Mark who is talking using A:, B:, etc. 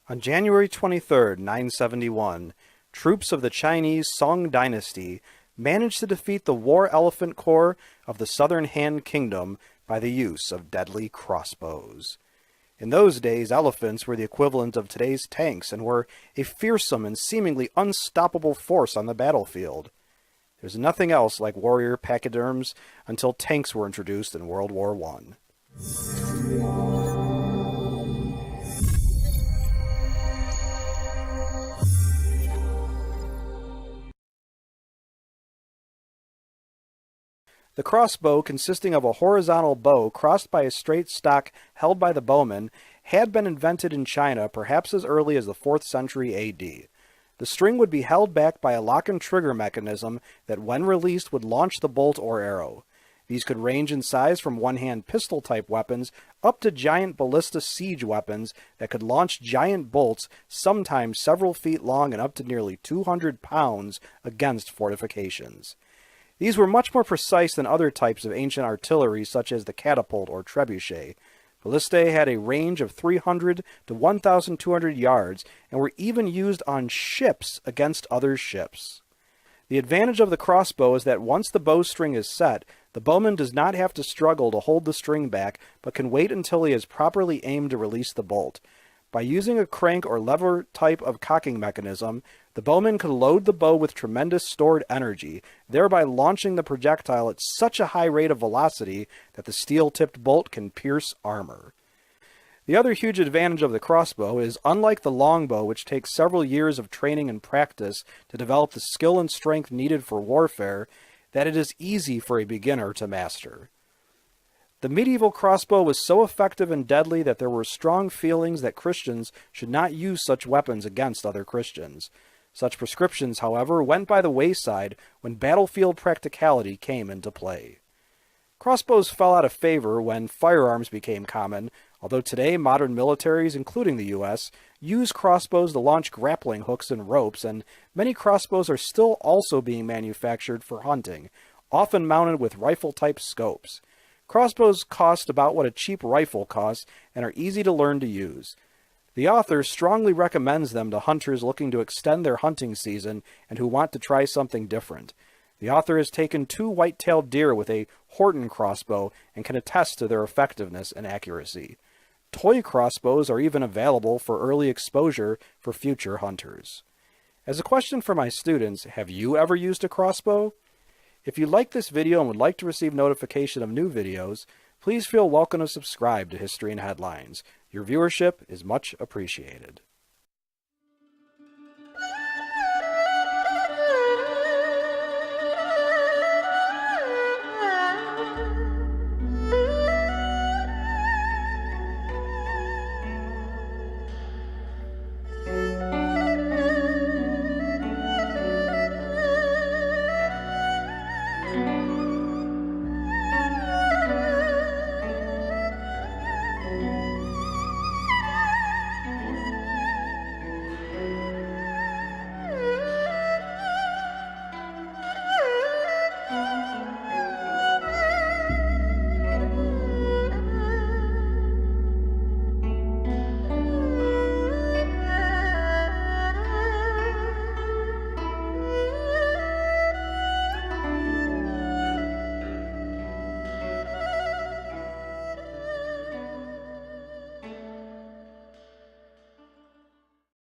A: On January 23, 971, troops of the Chinese Song Dynasty managed to defeat the war elephant corps of the southern Han Kingdom by the use of deadly crossbows. In those days, elephants were the equivalent of today's tanks and were a fearsome and seemingly unstoppable force on the battlefield. There's nothing else like warrior pachyderms until tanks were introduced in World War I. The crossbow, consisting of a horizontal bow crossed by a straight stock held by the bowman, had been invented in China perhaps as early as the 4th century AD. The string would be held back by a lock and trigger mechanism that, when released, would launch the bolt or arrow. These could range in size from one-hand pistol-type weapons up to giant ballista siege weapons that could launch giant bolts, sometimes several feet long and up to nearly 200 pounds, against fortifications. These were much more precise than other types of ancient artillery, such as the catapult or trebuchet. Ballistae had a range of 300 to 1,200 yards and were even used on ships against other ships. The advantage of the crossbow is that once the bowstring is set, the bowman does not have to struggle to hold the string back, but can wait until he is properly aimed to release the bolt. By using a crank or lever type of cocking mechanism, the bowman could load the bow with tremendous stored energy, thereby launching the projectile at such a high rate of velocity that the steel-tipped bolt can pierce armor. The other huge advantage of the crossbow is, unlike the longbow, which takes several years of training and practice to develop the skill and strength needed for warfare, that it is easy for a beginner to master. The medieval crossbow was so effective and deadly that there were strong feelings that Christians should not use such weapons against other Christians. Such prescriptions, however, went by the wayside when battlefield practicality came into play. Crossbows fell out of favor when firearms became common, although today modern militaries, including the U.S., use crossbows to launch grappling hooks and ropes, and many crossbows are still also being manufactured for hunting, often mounted with rifle-type scopes. Crossbows cost about what a cheap rifle costs and are easy to learn to use. The author strongly recommends them to hunters looking to extend their hunting season and who want to try something different. The author has taken 2 white-tailed deer with a Horton crossbow and can attest to their effectiveness and accuracy. Toy crossbows are even available for early exposure for future hunters. As a question for my students, have you ever used a crossbow? If you like this video and would like to receive notification of new videos, please feel welcome to subscribe to History in Headlines. Your viewership is much appreciated.